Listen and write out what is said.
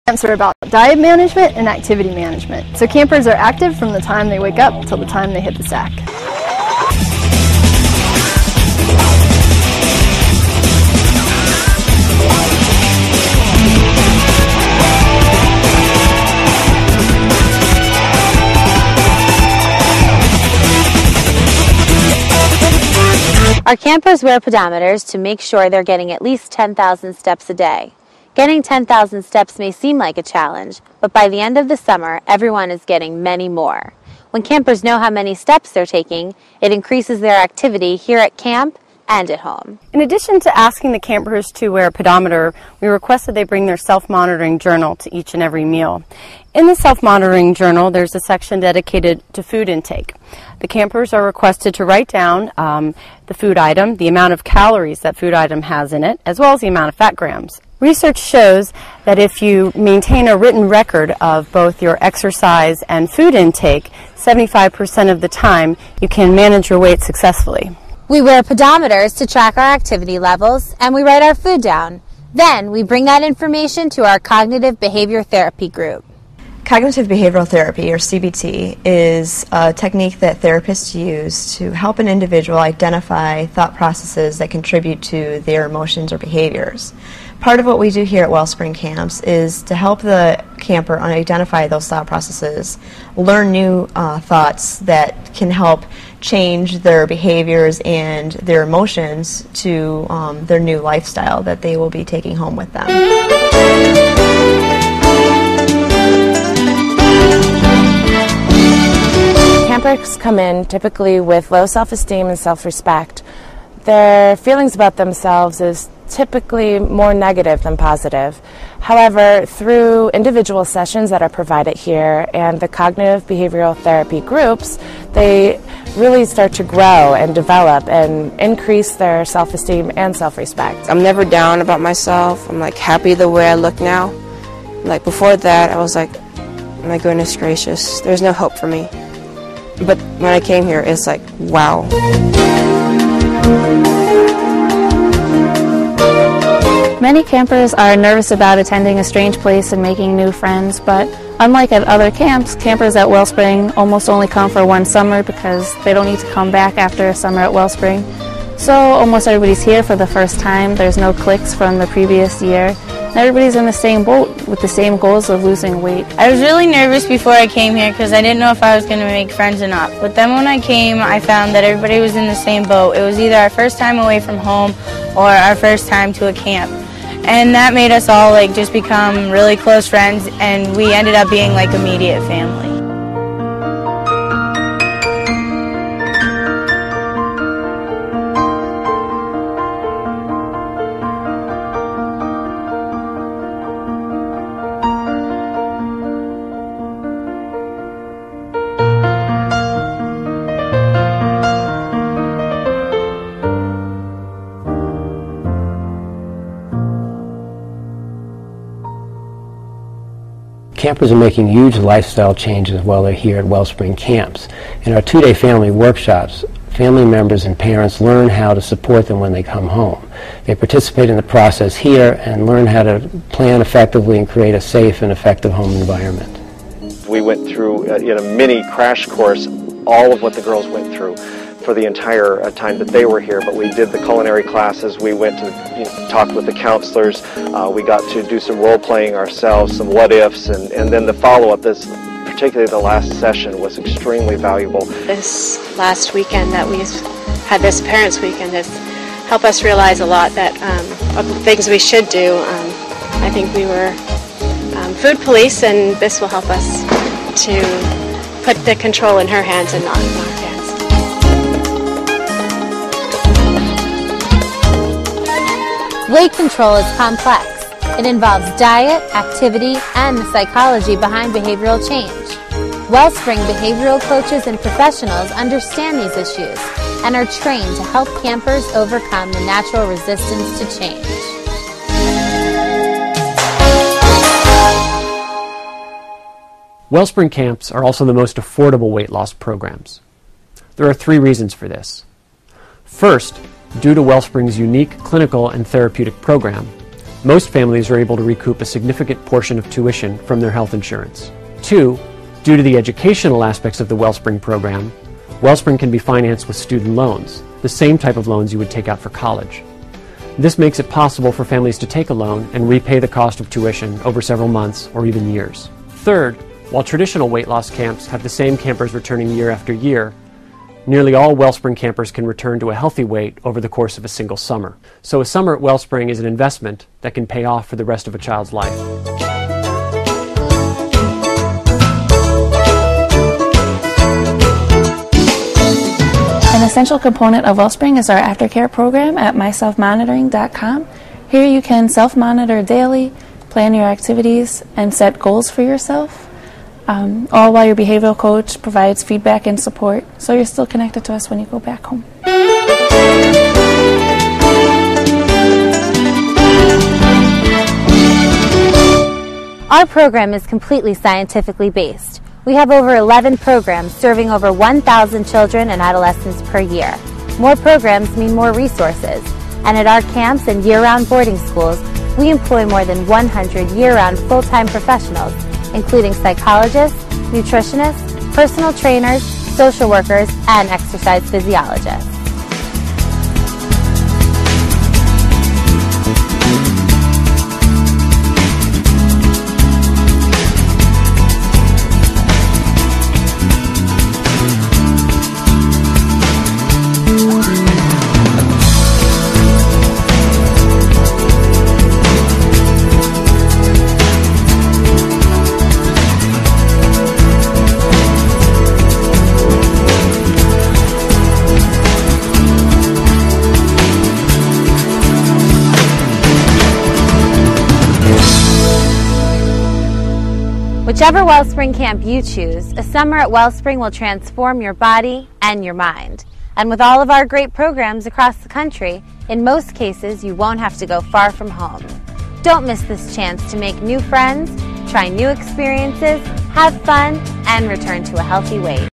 Camps are about diet management and activity management, so campers are active from the time they wake up till the time they hit the sack. Our campers wear pedometers to make sure they're getting at least 10,000 steps a day. Getting 10,000 steps may seem like a challenge, but by the end of the summer, everyone is getting many more. When campers know how many steps they're taking, it increases their activity here at camp and at home. In addition to asking the campers to wear a pedometer, we request that they bring their self-monitoring journal to each and every meal. In the self-monitoring journal, there's a section dedicated to food intake. The campers are requested to write down the food item, the amount of calories that food item has in it, as well as the amount of fat grams. Research shows that if you maintain a written record of both your exercise and food intake, 75% of the time you can manage your weight successfully. We wear pedometers to track our activity levels, and we write our food down. Then we bring that information to our cognitive behavior therapy group. Cognitive behavioral therapy, or CBT, is a technique that therapists use to help an individual identify thought processes that contribute to their emotions or behaviors. Part of what we do here at Wellspring Camps is to help the camper identify those thought processes, learn new thoughts that can help change their behaviors and their emotions to their new lifestyle that they will be taking home with them. Campers come in typically with low self-esteem and self-respect. Their feelings about themselves is typically more negative than positive. However, through individual sessions that are provided here and the cognitive behavioral therapy groups, they really start to grow and develop and increase their self-esteem and self-respect. I'm never down about myself. I'm like happy the way I look now. Like before that, I was like, my goodness gracious, there's no hope for me. But when I came here, it's like, wow. Many campers are nervous about attending a strange place and making new friends, but unlike at other camps, campers at Wellspring almost only come for one summer because they don't need to come back after a summer at Wellspring. So almost everybody's here for the first time. There's no cliques from the previous year. And everybody's in the same boat with the same goals of losing weight. I was really nervous before I came here because I didn't know if I was going to make friends or not. But then when I came, I found that everybody was in the same boat. It was either our first time away from home or our first time to a camp. And that made us all just become really close friends, and we ended up being like immediate family. Campers are making huge lifestyle changes while they're here at Wellspring Camps. In our two-day family workshops, family members and parents learn how to support them when they come home. They participate in the process here and learn how to plan effectively and create a safe and effective home environment. We went through, in a mini crash course, all of what the girls went through for the entire time that they were here. But we did the culinary classes, we went to talk with the counselors, we got to do some role-playing ourselves, some what-ifs, and then the follow-up, particularly the last session, was extremely valuable. This last weekend that we had, this Parents Weekend, has helped us realize a lot of things we should do. I think we were food police, and this will help us to put the control in her hands and not in our hands. Weight control is complex. It involves diet, activity, and the psychology behind behavioral change. Wellspring behavioral coaches and professionals understand these issues and are trained to help campers overcome the natural resistance to change. Wellspring Camps are also the most affordable weight loss programs. There are 3 reasons for this. First, due to Wellspring's unique clinical and therapeutic program, Most families are able to recoup a significant portion of tuition from their health insurance. 2, due to the educational aspects of the Wellspring program, Wellspring can be financed with student loans, the same type of loans you would take out for college. This makes it possible for families to take a loan and repay the cost of tuition over several months or even years. 3rd, while traditional weight loss camps have the same campers returning year after year, nearly all Wellspring campers can return to a healthy weight over the course of a single summer. So a summer at Wellspring is an investment that can pay off for the rest of a child's life. An essential component of Wellspring is our aftercare program at myselfmonitoring.com. Here you can self-monitor daily, plan your activities, and set goals for yourself, all while your behavioral coach provides feedback and support, so you're still connected to us when you go back home. Our program is completely scientifically based. We have over 11 programs serving over 1,000 children and adolescents per year. More programs mean more resources, and at our camps and year-round boarding schools, we employ more than 100 year-round full-time professionals, including psychologists, nutritionists, personal trainers, social workers, and exercise physiologists. Whichever Wellspring camp you choose, a summer at Wellspring will transform your body and your mind. And with all of our great programs across the country, in most cases you won't have to go far from home. Don't miss this chance to make new friends, try new experiences, have fun, and return to a healthy weight.